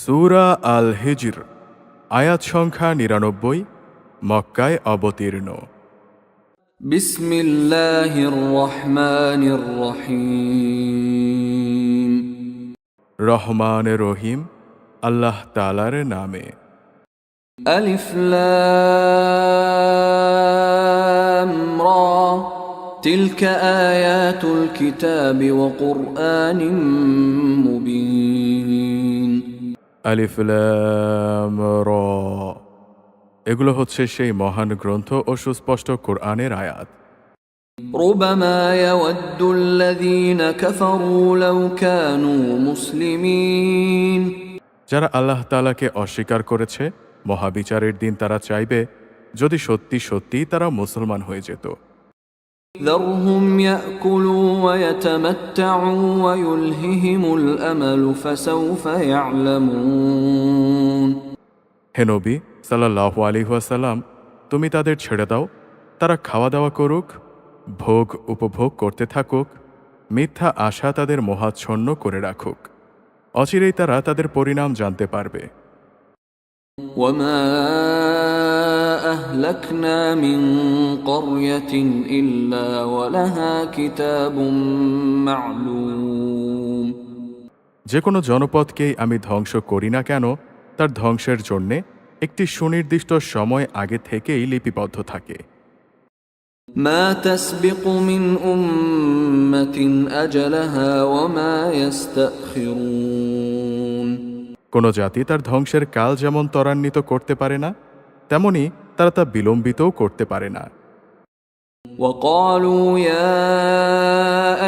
সূরা আল হিজর আয়াত সংখ্যা ৯৯ মক্কায় অবতীর্ণ। বিসমিল্লাহির রহমানির রহিম। রহমান রহিম আল্লাহ তাআলার নামে। আলিফ লাম রা তিলকা আয়াতুল কিতাবি ওয়া কুরআনিম মুবিন। আলিফ লাম রা, এগুলো হচ্ছে সেই মহান গ্রন্থ ও সুস্পষ্ট কোরআনের আয়াত। রুবামা ইয়াওয়াদ্দুল্লাযীনা কাফারু লাউ কানু মুসলিমিন। যারা আল্লাহ তাআলাকে অস্বীকার করেছে, মহাবিচারের দিন তারা চাইবে যদি সত্যি সত্যি তারা মুসলমান হয়ে যেত। ذرهم يأكلوا ويتمتعوا ويلههم الأمل فسوف يعلمون। হে নবী সাল্লাল্লাহু আলাইহি ওয়াসাল্লাম, তুমি তাদের ছেড়ে দাও, তারা খাওয়া দাওয়া করুক, ভোগ উপভোগ করতে থাকুক, মিথ্যা আশা তাদের মোহাচ্ছন্ন করে রাখুক। অচিরেই তারা তাদের পরিণাম জানতে পারবে। وما أهلكنا من قرية إلا ولها كتاب معلوم। যে কোনো জনপদকেই আমি ধ্বংস করি না কেন, তার ধ্বংসের জন্যে একটি সুনির্দিষ্ট সময় আগে থেকেই লিপিবদ্ধ থাকে। ما تسبق من أمة أجلها وما يستأخرون। কোনো জাতি তার ধ্বংসের কাল যেমন ত্বরান্বিত করতে পারে না, তেমনি তারা তা বিলম্বিতও করতে পারে না। وقالوا يا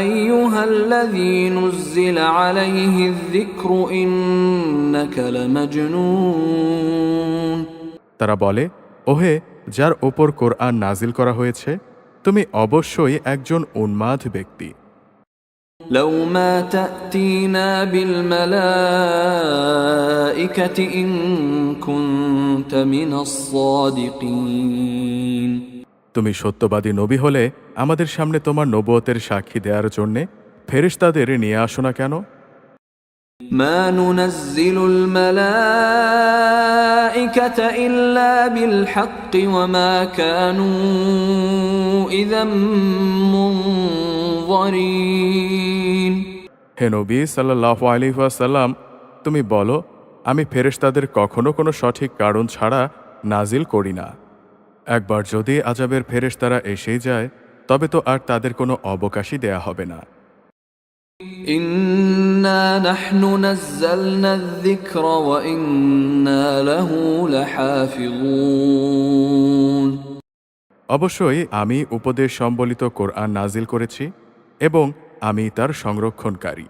أيها الذي نزل عليه الذكر إنك لمجنون। তারা বলে, ওহে যার ওপর কোরআন নাজিল করা হয়েছে, তুমি অবশ্যই একজন উন্মাদ ব্যক্তি। لو ما تأتينا بالملائكة إن كنت من الصادقين। তুমি সত্যবাদী নবী হলে আমাদের সামনে তোমার নবুয়তের সাক্ষী দেওয়ার জন্যে ফেরেশতাদের নিয়ে আসো না কেন? ما ننزل الملائكة إلا بالحق وما كانوا إذا منظرين। হে নবী সাল্লাল্লাহু আলাইহি ওয়াসাল্লাম, তুমি বলো, আমি ফেরেশতাদের কখনো কোনো সঠিক কারণ ছাড়া নাজিল করি না। একবার যদি আযাবের ফেরেশতারা এসেই যায়, তবে তো আর তাদের কোনো অবকাশই দেয়া হবে না। إنا نحن نزلنا الذكر وإنا له لحافظون। অবশ্যই আমি উপদেশ সম্বলিত কোরআন নাজিল করেছি এবং আমি তার সংরক্ষণকারী।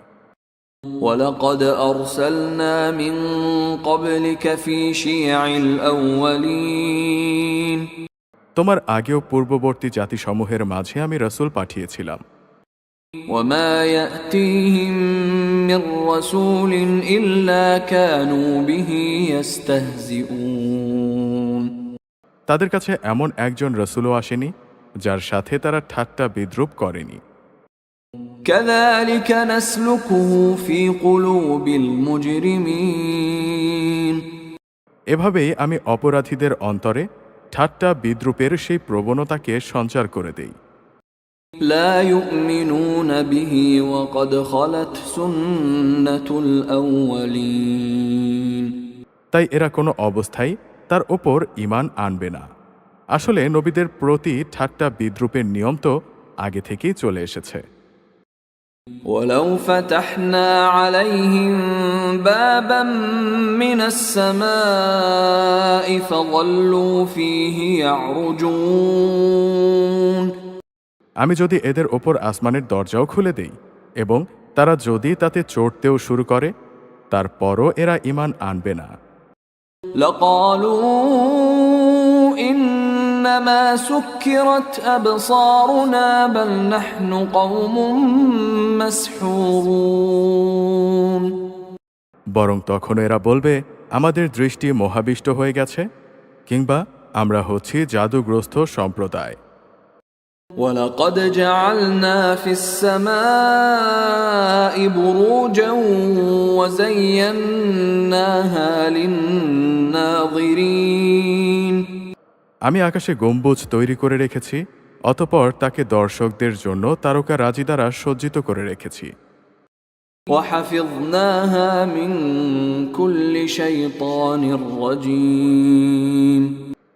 ولقد أرسلنا من قبلك في شيع الأولين। তোমার আগেও পূর্ববর্তী জাতিসমূহের মাঝে আমি রাসূল পাঠিয়েছিলাম। وما يأتيهم من رسول إلا كانوا به يستهزئون। তাদের কাছে এমন একজন রাসূলও আসেনি যার সাথে তারা ঠাট্টা বিদ্রূপ করেনি। كذلك نسلكه في قلوب المجرمين। এভাবেই আমি অপরাধীদের অন্তরে ঠাট্টা বিদ্রূপের সেই প্রবণতাকে সঞ্চার করে দেই। لا يؤمنون به وقد خلت سنة الأولين। তাই এরা কোনো অবস্থায় তার ওপর ঈমান আনবে না। আসলে নবীদের প্রতি ঠাট্টা বিদ্রূপের নিয়ম তো আগে থেকেই চলে এসেছে। ولو فتحنا عليهم بابا من السماء فظلوا فيه يعرجون। আমি যদি এদের ওপর আসমানের দরজাও খুলে দেই এবং তারা যদি তাতে চড়তেও শুরু করে, তারপরও এরা ঈমান আনবে না। لقالوا إنما سكرت أبصارنا بل نحن قوم مسحورون। বরং তখন এরা বলবে, আমাদের দৃষ্টি মোহাবিষ্ট হয়ে গেছে, কিংবা আমরা হচ্ছি জাদুগ্রস্ত সম্প্রদায়। ولقد جعلنا في السماء بروجا وزيناها للناظرين আমি আকাশে গম্বুজ তৈরি করে রেখেছি, অতঃপর তাকে দর্শকদের জন্য তারকা রাজি দ্বারা সজ্জিত করে রেখেছি। وحفظناها من كل شيطان رجيم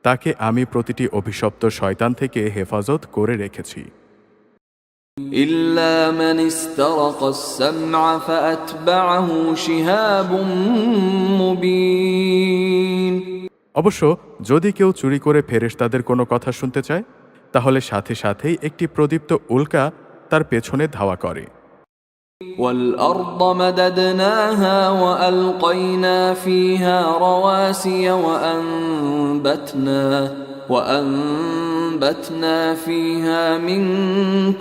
তাকে আমি প্রতিটি অভিশপ্ত শয়তান থেকে হেফাজত করে রেখেছি। إلا من استرق السمع فأتبعه شهاب مبين অবশ্য যদি কেউ চুরি করে ফেরেশতাদের কোনো কথা শুনতে চায়, তাহলে সাথে সাথেই একটি প্রদীপ্ত উল্কা তার পেছনে ধাওয়া করে। والأرض مددناها وألقينا فيها رواسي وأنبتنا فيها من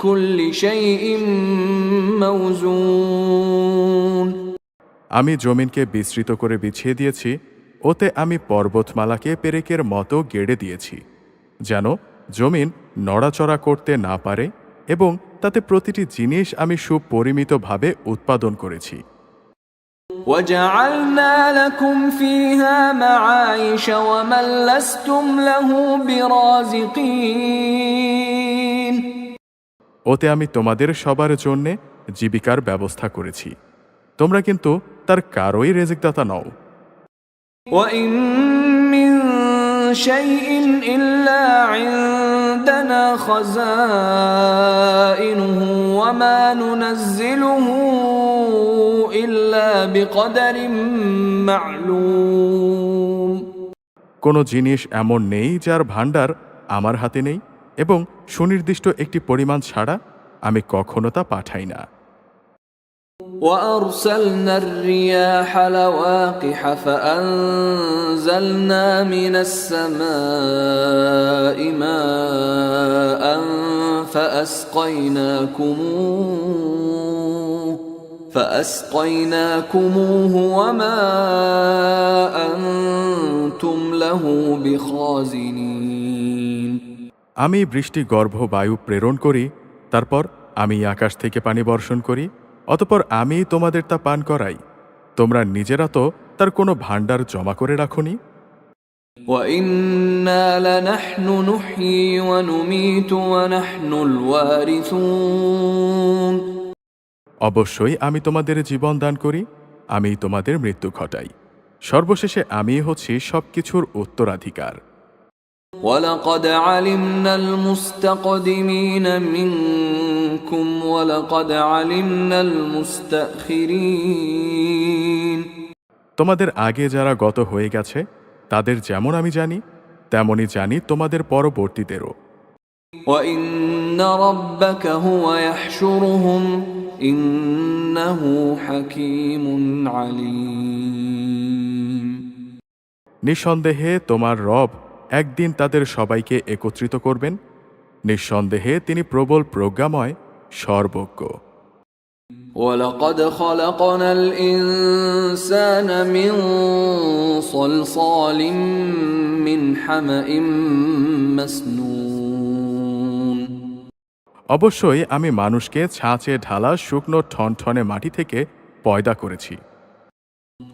كل شيء موزون আমি জমিনকে বিস্তৃত করে বিছিয়ে দিয়েছি, ওতে আমি পর্বতমালাকে পেরেকের মতো গেড়ে দিয়েছি, যেন জমিন নড়াচড়া করতে না পারে, এবং তাতে প্রতিটি জিনিস আমি সুপরিমিতভাবে উৎপাদন করেছি। وجعلنا لكم فيها معايش ومن لستم له برازقين ওতে আমি তোমাদের সবার জন্যে জীবিকার ব্যবস্থা করেছি, তোমরা কিন্তু তার কারোই রেজিকদাতা নও। وإن من شيء إلا عندنا خزائنه وما ننزله إلا بقدر معلوم কোনো জিনিস এমন নেই যার ভাণ্ডার আমার হাতে নেই, এবং সুনির্দিষ্ট একটি পরিমাণ ছাড়া আমি কখনো তা পাঠাই না। وأرسلنا الرياح لواقح فأنزلنا من السماء ماء فأسقيناكموه وما أنتم له بخازنين আমি বৃষ্টি গর্ভ বায়ু প্রেরণ করি, তারপর আমি আকাশ থেকে পানি বর্ষণ করি, অতঃপর আমি তোমাদের তা পান করাই। তোমরা নিজেরা তো তার কোনো ভাণ্ডার জমা করে রাখোনি। وَإِنَّا لَنَحْنُ نُحْيِي وَنُمِيتُ وَنَحْنُ الْوَارِثُونَ অবশ্যই আমি তোমাদের জীবন দান করি, আমি তোমাদের মৃত্যু ঘটাই, সর্বশেষে আমি হচ্ছি সবকিছুর উত্তরাধিকার। وَلَقَدْ عَلِمْنَا الْمُسْتَقْدِمِينَ مِنكُمْ وَلَقَدْ عَلِمْنَا الْمُسْتَأْخِرِينَ তোমাদের আগে যারা গত হয়ে গেছে তাদের যেমন আমি জানি, তেমনি জানি তোমাদের পরবর্তীদেরও। وَإِنَّ رَبَّكَ هُوَ يَحْشُرُهُمْ إِنَّهُ حَكِيمٌ عَلِيمٌ নিঃসন্দেহে তোমার রব একদিন তাদের সবাইকে একত্রিত করবেন, নিঃসন্দেহে তিনি প্রবল প্রজ্ঞাময়, সর্বজ্ঞ। وَلَقَدْ خَلَقْنَا الْإِنسَانَ مِنْ صَلْصَالٍ مِّنْ حَمَإٍ مَسْنُونٍ অবশ্যই আমি মানুষকে ছাঁচে ঢালা শুকনো ঠনঠনে মাটি থেকে পয়দা করেছি।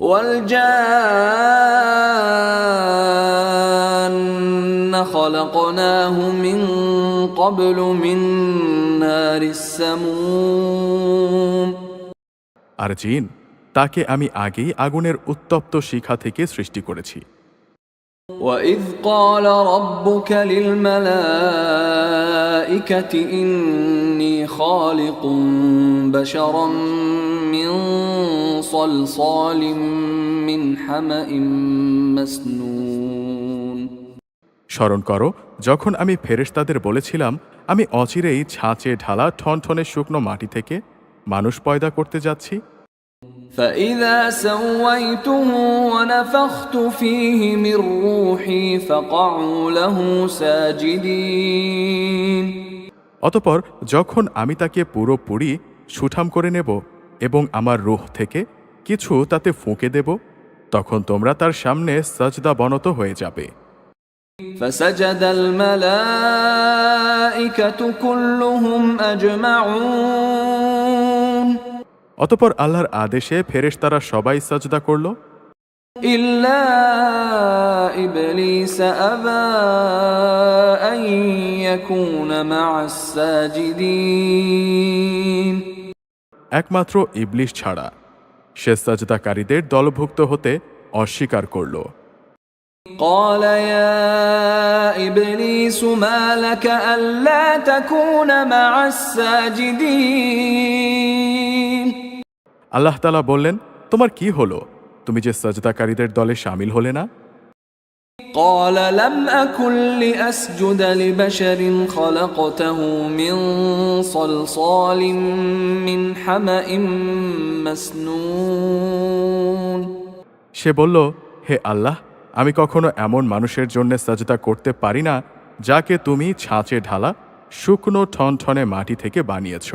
وَالْجَانَّ خَلَقْنَاهُ مِنْ قَبْلُ مِنْ نَارِ السَّمُومِ আর জিন, তাকে আমি আগেই আগুনের উত্তপ্ত শিখা থেকে সৃষ্টি করেছি। وَإِذْ قَالَ رَبُّكَ لِلْمَلَائِكَةِ إِنِّي خَالِقٌ بَشَرًا مِّن صَلْصَالٍ مِّنْ حَمَإٍ مَسْنُونٍ স্মরণ করো, যখন আমি ফেরেশতাদের বলেছিলাম আমি অচিরেই ছাঁচে ঢালা ঠনঠনে শুকনো মাটি থেকে মানুষ পয়দা করতে যাচ্ছি। فَإِذَا سَوَّيْتُهُ وَنَفَخْتُ فِيهِ مِنْ رُوحِي فَقَعُوا لَهُ سَاجِدِينَ অতঃপর যখন আমি তাকে পুরোপুরি সুঠাম করে নেব এবং আমার রূহ থেকে কিছু তাতে ফুঁকে দেব, তখন তোমরা তার সামনে সাজদা বনত হয়ে যাবে। فسجد الملائكة كلهم أجمعون অতঃপর আল্লাহর আদেশে ফেরেশতারা সবাই সাজদা করল, إلا إبليس أبى أن يكون مع الساجدين একমাত্র ইবলিস ছাড়া। সে সাজদাকারীদের দলভুক্ত হতে অস্বীকার করল। قال يا إبليس ما لك ألا تكون مع الساجدين আল্লাহ তাআলা বললেন, তোমার কি হলো? তুমি যে সাজদাকারীদের দলে শামিল হলে না? قال لم أكن لأسجد لبشر خلقته من صلصال من حمأ مسنون সে বলল, হে আল্লাহ, আমি কখনো এমন মানুষের জন্য সাজদা করতে পারি না যাকে তুমি ছাঁচে ঢালা শুকনো ঠনঠনে মাটি থেকে বানিয়েছ।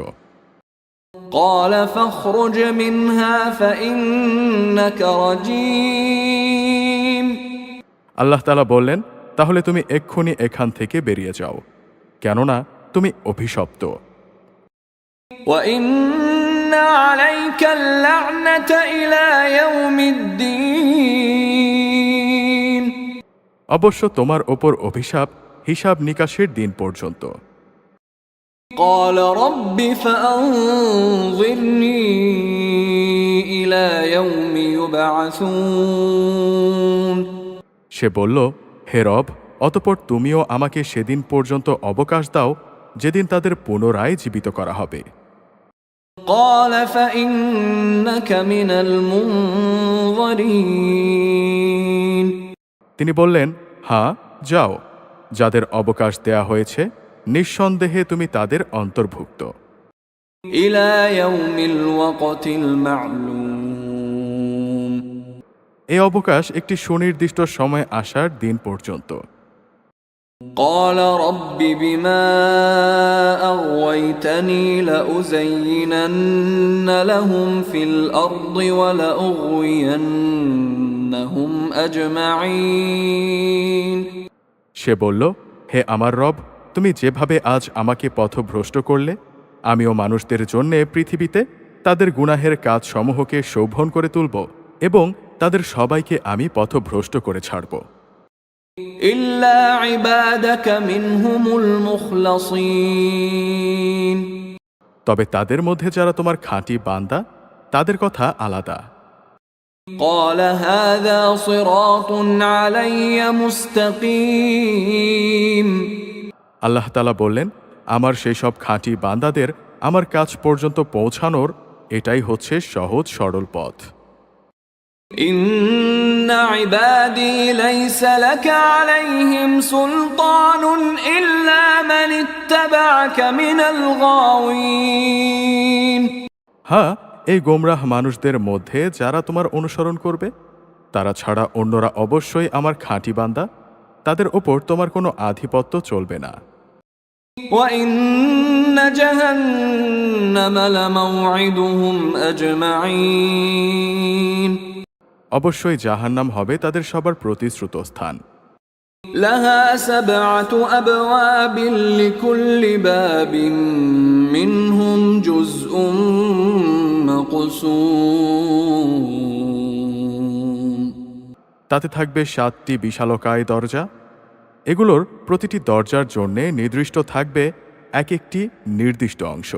قال فاخرج منها فإنك رجيم আল্লাহ তাআলা বললেন, তাহলে তুমি এক্ষুনি এখান থেকে বেরিয়ে যাও, কেননা তুমি অভিশপ্ত। وإن عليك اللعنة إلى يوم الدين অবশ্য তোমার ওপর অভিশাপ হিসাব নিকাশের দিন পর্যন্ত। قال رب فأنظرني إلى يوم يبعثون সে বলল, হে রব, অতঃপর তুমিও আমাকে সেদিন পর্যন্ত অবকাশ দাও যেদিন তাদের পুনরায় জীবিত করা হবে। قال فإنك من المنظرين তিনি বললেন, হ্যাঁ, যাও, যাদের অবকাশ দেয়া হয়েছে নিঃসন্দেহে তুমি তাদের অন্তর্ভুক্ত। إلى يوم الوقت المعلوم এই অবকাশ একটি সুনির্দিষ্ট সময় আসার দিন পর্যন্ত। قال رب بما أغويتني لأزينن لهم في الأرض ولأغوينهم أجمعين সে বলল, হে আমার রব, তুমি যেভাবে আজ আমাকে পথভ্রষ্ট করলে, আমিও মানুষদের জন্যে পৃথিবীতে তাদের গুনাহের কাজসমূহকে শোভন করে তুলব এবং তাদের সবাইকে আমি পথভ্রষ্ট করে ছাড়ব। إلا عبادك منهم المخلصين তবে তাদের মধ্যে যারা তোমার খাঁটি বান্দা, তাদের কথা আলাদা। قال هذا صراط علي مستقيم আল্লাহ তাআলা বললেন, আমার সেই সব খাঁটি বান্দাদের আমার কাছ পর্যন্ত পৌঁছানোর এটাই হচ্ছে সহজ সরল পথ। إن عبادي ليس لك عليهم سلطان إلا من اتبعك من الغاوين হ্যাঁ, এই গোমরাহ মানুষদের মধ্যে যারা তোমার অনুসরণ করবে, তারা ছাড়া অন্যরা অবশ্যই আমার খাঁটি বান্দা, তাদের ওপর তোমার কোনো আধিপত্য চলবে না। وإن جهنم لموعدهم أجمعين অবশ্যই জাহান্নাম হবে তাদের সবার প্রতিশ্রুত স্থান। لها 7 أبواب لكل باب منهم جزء مقسوم তাতে থাকবে 7টি বিশালকায় দরজা, এগুলোর প্রতিটি দরজার জন্যে নির্দিষ্ট থাকবে এক একটি নির্দিষ্ট অংশ।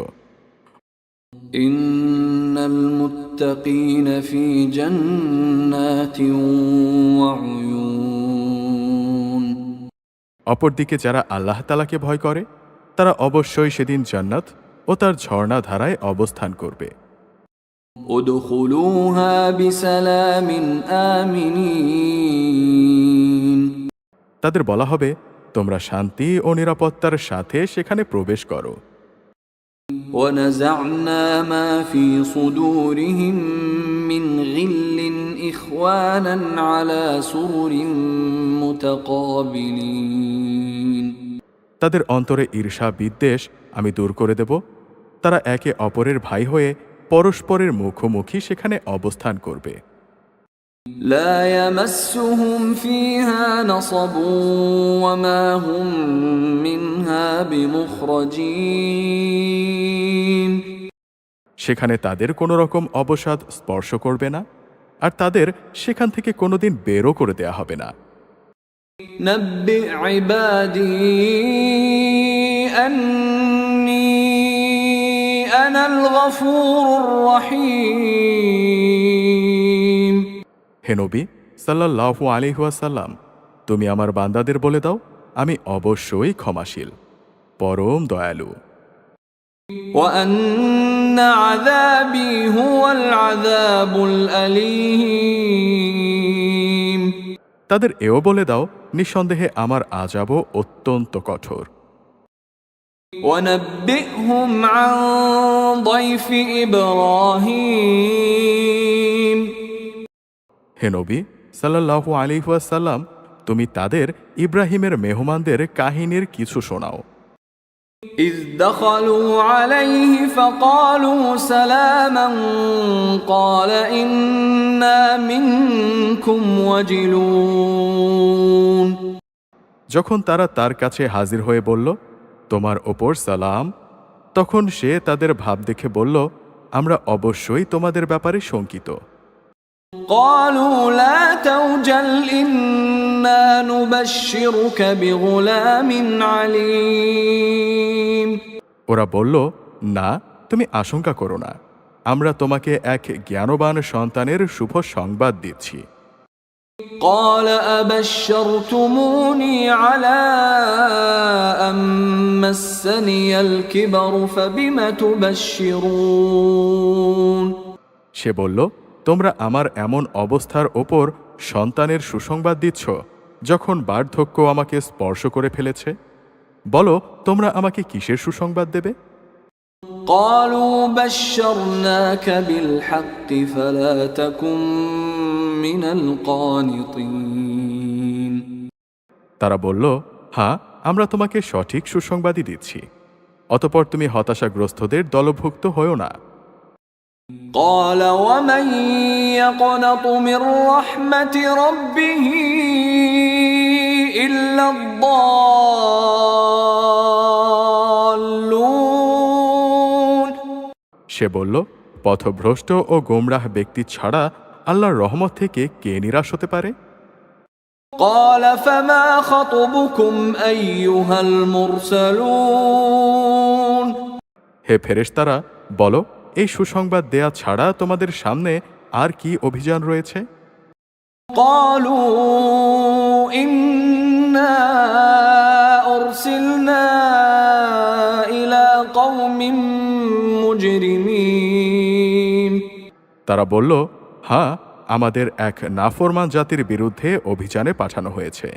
إن المتقين في جنات وعيون অপরদিকে যারা আল্লাহ তাআলাকে ভয় করে, তারা অবশ্যই সেদিন জান্নাত ও তার ঝর্ণা ধারায় অবস্থান করবে। ادخلوها بسلام آمنين তাদের বলা হবে, তোমরা শান্তি ও নিরাপত্তার সাথে সেখানে প্রবেশ করো। ونزعنا ما في صدورهم من غل إخوانا على سرر متقابلين তাদের অন্তরে ঈর্ষা বিদ্বেষ আমি দূর করে দেব, তারা একে অপরের ভাই হয়ে পরস্পরের মুখোমুখি সেখানে অবস্থান করবে। لا يمسهم فيها نصب وما هم منها بمخرجين সেখানে তাদের কোনো রকম অবসাদ স্পর্শ করবে না, আর তাদের সেখান থেকে কোনোদিন বেরও করে দেয়া হবে না। نبئ عبادي أني أنا الغفور الرحيم হে নবী সাল্লাল্লাহু আলাইহি ওয়াসাল্লাম, তুমি আমার বান্দাদের বলে দাও, আমি অবশ্যই ক্ষমাশীল, পরম দয়ালু। وأن عذابي هو العذاب الأليم তাদের এও বলে দাও, নিঃসন্দেহে আমার আযাবও অত্যন্ত কঠোর। ونبئهم عن ضيف إبراهيم হে নবী সাল্লাল্লাহু আলাইহি ওয়াসাল্লাম, তুমি তাদের ইব্রাহিমের মেহমানদের কাহিনীর কিছু শোনাও। إذ دخلوا عليه فقالوا سلاما قال إنا منكم وجلون যখন তারা তার কাছে হাজির হয়ে বলল, তোমার ওপর সালাম, তখন সে তাদের ভাব দেখে বলল, আমরা অবশ্যই তোমাদের ব্যাপারে শঙ্কিত। قالوا لا توجل إنا نبشرك بغلام عليم ওরা বলল, না, তুমি আশঙ্কা করো না, আমরা তোমাকে এক জ্ঞানবান সন্তানের শুভ সংবাদ দিচ্ছি। قال أبشرتموني على أن مسني الكبر فبم تبشرون সে বলল, তোমরা আমার এমন অবস্থার ওপর সন্তানের সুসংবাদ দিচ্ছ যখন বার্ধক্য আমাকে স্পর্শ করে ফেলেছে। বলো, তোমরা আমাকে কিসের সুসংবাদ দেবে? قالوا بشرناك بالحق فلا تكن من القانطين তারা বলল, হ্যাঁ, আমরা তোমাকে সঠিক সুসংবাদই দিচ্ছি, অতঃপর তুমি হতাশাগ্রস্তদের দলভুক্ত হও না। قال ومن يقنط من رحمة ربه إلا الضالون সে বলল, পথভ্রষ্ট ও গোমরাহ ব্যক্তি ছাড়া আল্লাহর রহমত থেকে কে নিরাশ হতে পারে? قال فما خطبكم أيها المرسلون হে ফেরেশতারা, বলো, এই সুসংবাদ দেয়া ছাড়া তোমাদের সামনে আর কি অভিযান রয়েছে? قالوا إنا أرسلنا إلى قوم مجرمين তারা বলল, হ্যাঁ, আমাদের এক নাফরমান জাতির বিরুদ্ধে অভিযানে পাঠানো হয়েছে।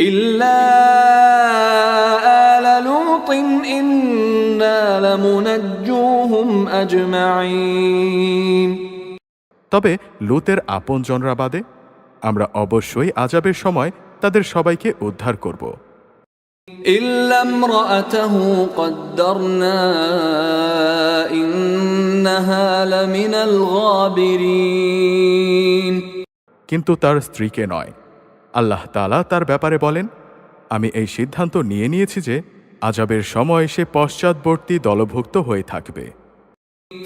إلا آل لوط إنا لمنجوهم أجمعين তবে লুতের আপনজনরা বাদে আমরা অবশ্যই আযাবের সময় তাদের সবাইকে উদ্ধার করব। إلا امرأته قدرنا إنها لمن الغابرين কিন্তু তার স্ত্রীকে নয়। আল্লাহ তাআলা তার ব্যাপারে বলেন, আমি এই সিদ্ধান্ত নিয়ে নিয়েছি যে আযাবের সময় সে পশ্চাৎবর্তী দলভুক্ত হয়ে থাকবে।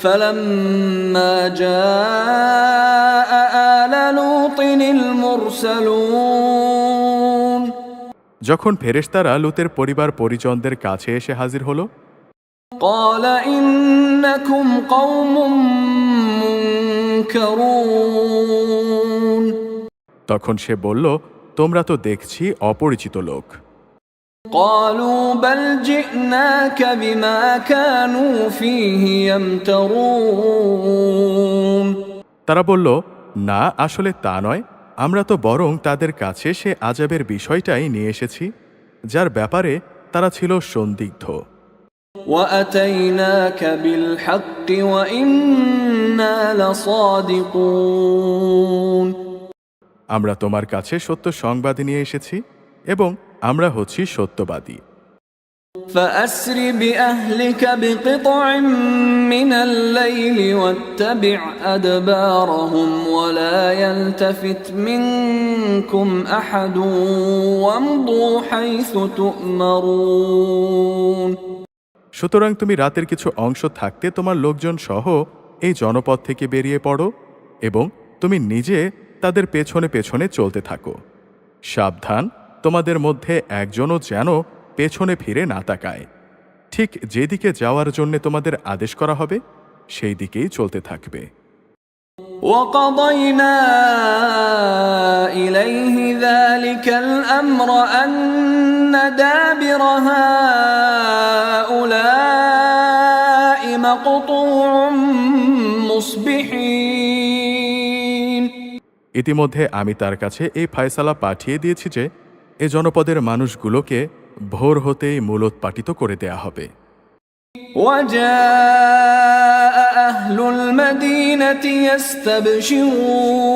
فلما جاء آل لوط المرسلون যখন ফেরেশতারা লুতের পরিবার পরিজনদের কাছে এসে হাজির হলো, قال إنكم قوم منكرون তখন সে বলল, তোমরা তো দেখছি অপরিচিত লোক। قالوا بل جئناك بما كانوا فيه يمترون তারা বলল, না, আসলে তা নয়, আমরা তো বরং তাদের কাছে সে আযাবের বিষয়টাই নিয়ে এসেছি যার ব্যাপারে তারা ছিল সন্দিগ্ধ। وأتيناك بالحق وإنا لصادقون আমরা তোমার কাছে সত্য সংবাদ নিয়ে এসেছি এবং আমরা হচ্ছি সত্যবাদী। فأسر بأهلك بقطع من الليل واتبع أدبارهم ولا يلتفت منكم أحد وامضوا حيث تؤمرون সুতরাং তুমি রাতের কিছু অংশ থাকতে তোমার লোকজন সহ এই জনপদ থেকে বেরিয়ে পড়ো এবং তুমি নিজে তাদের পেছনে পেছনে চলতে থাকো। সাবধান, তোমাদের মধ্যে একজনও যেন পেছনে ফিরে না তাকায়। ঠিক যেদিকে যাওয়ার জন্য তোমাদের আদেশ করা হবে সেই দিকেই চলতে থাকবে। وقضينا إليه ذلك الأمر أن دابر هؤلاء مقطوع مصبحين ইতিমধ্যে আমি তার কাছে এই ফায়সালা পাঠিয়ে দিয়েছি যে এ জনপদের মানুষগুলোকে ভোর হতেই মূলোৎপাটিত করে দেয়া হবে। وجاء أهل المدينة يستبشرون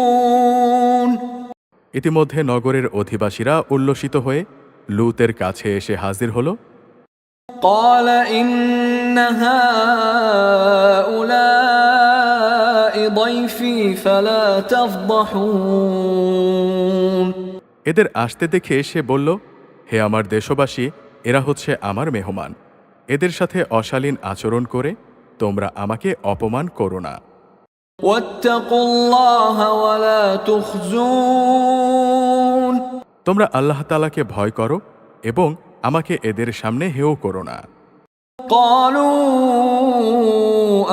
ইতিমধ্যে নগরের অধিবাসীরা উল্লসিত হয়ে লূতের কাছে এসে হাজির হল। قال إن هؤلاء ضيفي فلا تفضحون এদের আসতে দেখে সে বলল, হে আমার দেশবাসী, এরা হচ্ছে আমার মেহমান, এদের সাথে অশালীন আচরণ করে তোমরা আমাকে অপমান করো না। واتقوا الله ولا تخزون তোমরা আল্লাহ তাআলাকে ভয় করো এবং আমাকে এদের সামনে হেয় করো না। قالوا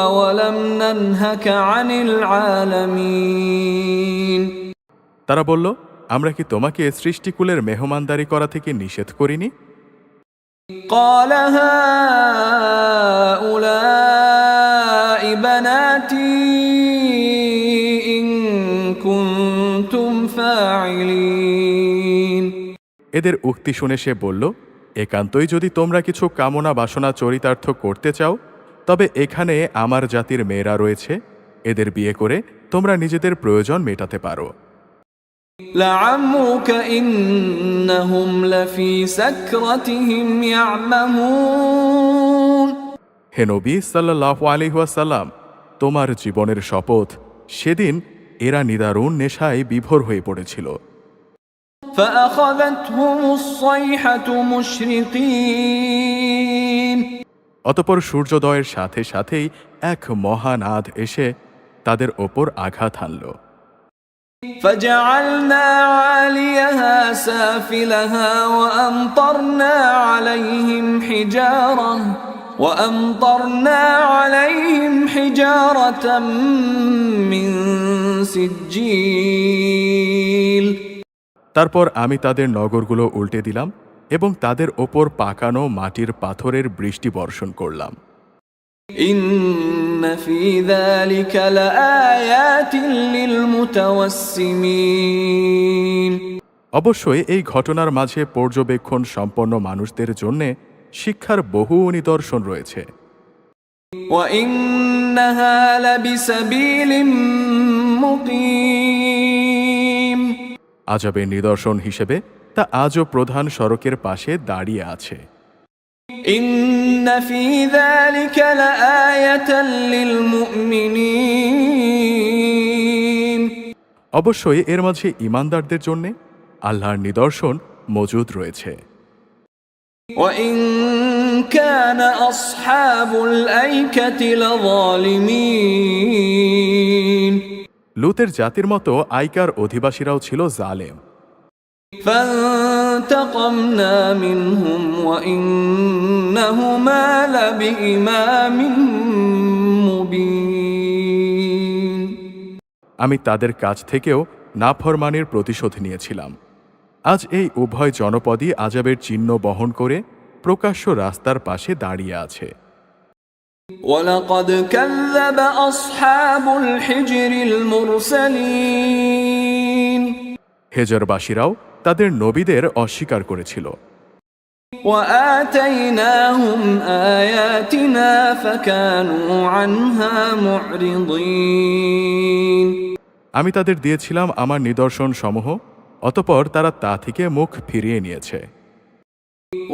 أولم ننهك عن العالمين তারা বলল, আমরা কি তোমাকে সৃষ্টিকুলের মেহমানদারি করা থেকে নিষেধ করিনি? قال هؤلاء بناتي إن كنتم فاعلين এদের উক্তি শুনে সে বলল, একান্তই যদি তোমরা কিছু কামনা বাসনা চরিতার্থ করতে চাও তবে এখানে আমার জাতির মেয়েরা রয়েছে, এদের বিয়ে করে তোমরা নিজেদের প্রয়োজন মেটাতে পারো। لعمرك إنهم لفي سكرتهم يعمهون হে নবী সাল্লাল্লাহু আলাইহি ওয়াসাল্লাম, তোমার জীবনের শপথ, সেদিন এরা নিদারুণ নেশায় বিভোর হয়ে পড়েছিল। فأخذتهم الصيحة مشرقين অতঃপর সূর্যোদয়ের সাথে সাথেই এক মহানাদ এসে তাদের ওপর আঘাত হানল। فجعلنا عاليها سافلها وأمطرنا عليهم حجارة من سجيل তারপর আমি তাদের নগরগুলো উল্টে দিলাম এবং তাদের ওপর পাকানো মাটির পাথরের বৃষ্টি বর্ষণ করলাম। إن في ذلك لآيات للمتوسمين অবশ্যই এই ঘটনার মাঝে পর্যবেক্ষণ সম্পন্ন মানুষদের জন্য শিক্ষার বহু নিদর্শন রয়েছে। وإنها لبسبيل مقيم আযাবের নিদর্শন হিসেবে তা আজও প্রধান সড়কের পাশে দাঁড়িয়ে আছে। إن في ذلك لآية للمؤمنين অবশ্যই এর মাঝে ঈমানদারদের জন্য আল্লাহর নিদর্শন মজুদ রয়েছে। وإن كان أصحاب الأيكة لظالمين লূতের জাতির মতো আইকার অধিবাসীরাও ছিল জালেম। فانتقمنا منهم وإنهما لبإمام مبين আমি তাদের কাছ থেকেও নাফরমানির প্রতিশোধ নিয়েছিলাম। আজ এই উভয় জনপদই আযাবের চিহ্ন বহন করে প্রকাশ্য রাস্তার পাশে দাঁড়িয়ে আছে। ولقد كذب أصحاب الحجر المرسلين হেজরবাসীরাও তাদের নবীদের অস্বীকার করেছিল। وآتيناهم آياتنا فكانوا عنها معرضين আমি তাদের দিয়েছিলাম আমার নিদর্শন সমূহ, অতঃপর তারা তা থেকে মুখ ফিরিয়ে নিয়েছে।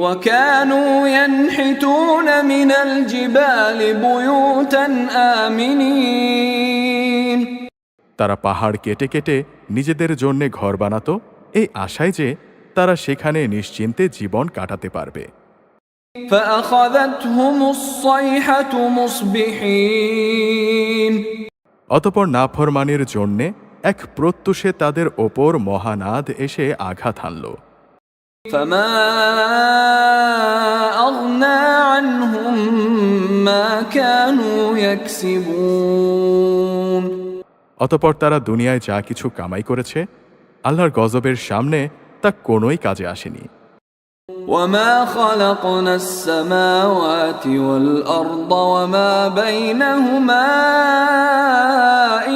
وكانوا ينحتون من الجبال بيوتا آمنين তারা পাহাড় কেটে কেটে নিজেদের জন্যে ঘর বানাতো এই আশায় যে তারা সেখানে নিশ্চিন্তে জীবন কাটাতে পারবে। فأخذتهم الصيحة مصبحين অতপর নাফরমানির জন্যে এক প্রত্যুষে তাদের ওপর মহানাদ এসে আঘাত হানল। فما أغنى عنهم ما كانوا يكسبون অতপর তারা দুনিয়ায় যা কিছু কামাই করেছে আল্লাহর গজবের সামনে তা কোনোই কাজে আসেনি। وما خلقنا السماوات والأرض وما بينهما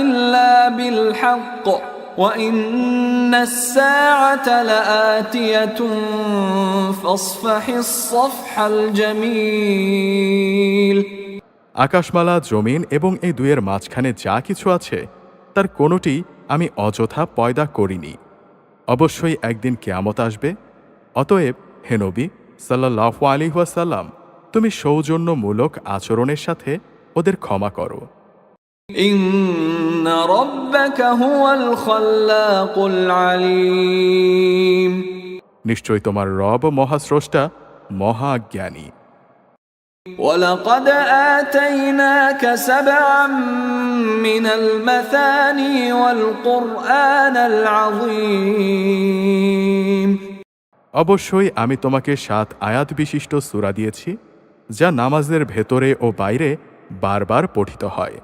إلا بالحق وإن الساعة لآتية فاصفح الصفح الجميل আকাশমালা, জমিন এবং এই দুয়ের মাঝখানে যা কিছু আছে তার কোনোটি আমি অযথা পয়দা করিনি। অবশ্যই একদিন কিয়ামত আসবে। অতএব হে নবী সাল্লাল্লাহু আলাইহি ওয়াসাল্লাম, তুমি সৌজন্যমূলক আচরণের সাথে ওদের ক্ষমা করো। إن ربك هو الخلاق العليم নিশ্চয় তোমার রব মহাস্রষ্টা, মহাজ্ঞানী। ولقد آتيناك سبعا من المثاني والقرآن العظيم অবশ্যই আমি তোমাকে 7 আয়াত বিশিষ্ট সূরা দিয়েছি যা নামাজের ভেতরে ও বাইরে বারবার পঠিত হয়।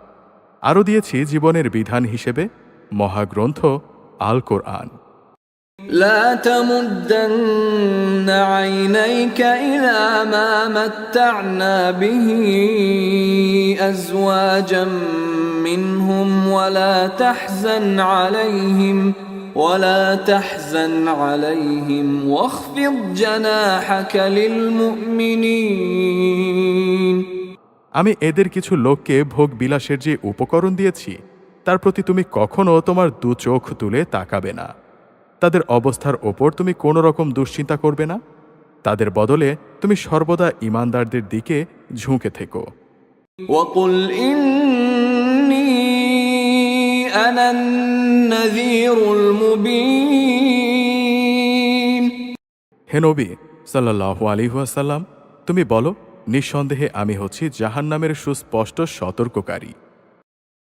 আরও দিয়েছি জীবনের বিধান হিসেবে মহাগ্রন্থ আল কোরআন। لا تمدن عينيك إلى ما متعنا به أزواجا منهم ولا تحزن عليهم واخفض جناحك للمؤمنين আমি এদের কিছু লোককে ভোগ বিলাসের যে উপকরণ দিয়েছি তার প্রতি তুমি কখনো তোমার দু চোখ তুলে তাকাবে না। তাদের অবস্থার ওপর তুমি কোনো রকম দুশ্চিন্তা করবে না। তাদের বদলে তুমি সর্বদা ঈমানদারদের দিকে ঝুঁকে থেকো। وقل إني أنا النذير المبين হে নবী সাল্লাল্লাহু আলাইহি ওয়াসাল্লাম, তুমি বলো, নিঃসন্দেহে আমি হচ্ছি জাহান্নামের সুস্পষ্ট সতর্ককারী।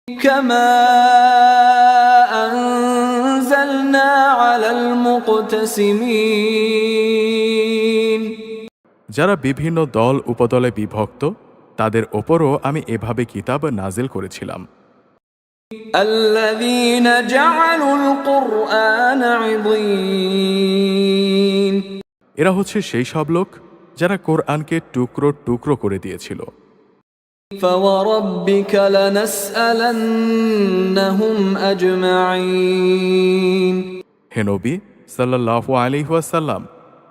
كما أنزلنا على المقتسمين যারা বিভিন্ন দল উপদলে বিভক্ত তাদের ওপরও আমি এভাবে কিতাব নাজিল করেছিলাম। الذين جعلوا القرآن عضين এরা হচ্ছে সেই সব লোক যারা কোরআনকে টুকরো টুকরো করে দিয়েছিল। فوربك لنسألنهم أجمعين হে নবী সাল্লাল্লাহু আলাইহি ওয়াসাল্লাম,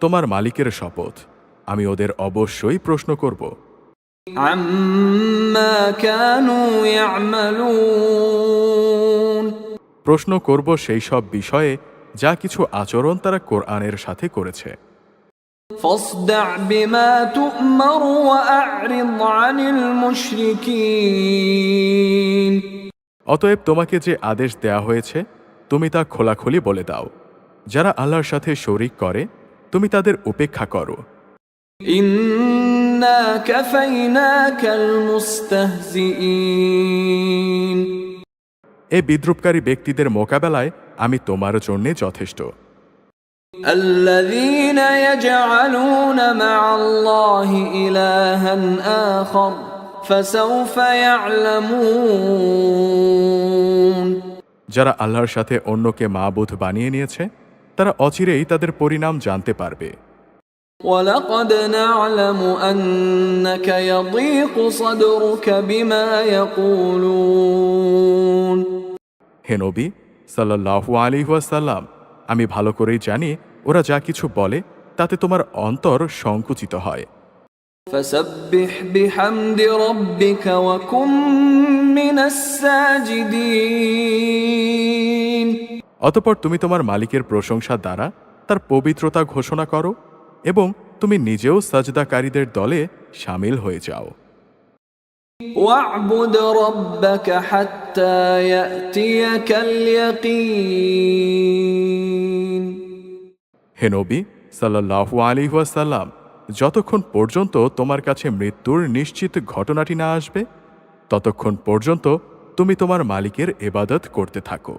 তোমার মালিকের শপথ, আমি ওদের অবশ্যই প্রশ্ন করব عما كانوا يعملون প্রশ্ন করব সেই সব বিষয়ে যা কিছু আচরণ তারা কোরআনের সাথে করেছে। فاصدع بما تؤمر وأعرض عن المشركين অতএব তোমাকে যে আদেশ দেয়া হয়েছে তুমি তা খোলাখুলি বলে দাও। যারা আল্লাহর সাথে শরিক করে তুমি তাদের উপেক্ষা করো। إنا كفيناك المستهزئين এ বিদ্রুপকারী ব্যক্তিদের মোকাবেলায় আমি তোমার জন্যে যথেষ্ট। الذين يجعلون مع الله إلها آخر فسوف يعلمون যারা আল্লাহর সাথে অন্যকে মাবুদ বানিয়ে নিয়েছে তারা অচিরেই তাদের পরিণাম জানতে পারবে। ولقد نعلم أنك يضيق صدرك بما يقولون হে নবী সাল্লাল্লাহু আলাইহি ওয়াসাল্লাম, আমি ভালো করেই জানি ওরা যা কিছু বলে তাতে তোমার অন্তর সংকুচিত হয়। فسبح بحمد ربك وكن من الساجدين অতঃপর তুমি তোমার মালিকের প্রশংসা দ্বারা তার পবিত্রতা ঘোষণা করো এবং তুমি নিজেও সাজদাকারীদের দলে শামিল হয়ে যাও। واعبد ربك حتى يأتيك اليقين হে নবী সাল্লাল্লাহু আলাইহি ওয়াসাল্লাম, যতক্ষণ পর্যন্ত তোমার কাছে মৃত্যুর নিশ্চিত ঘটনাটি না আসবে ততক্ষণ পর্যন্ত তুমি তোমার মালিকের ইবাদত করতে থাকো।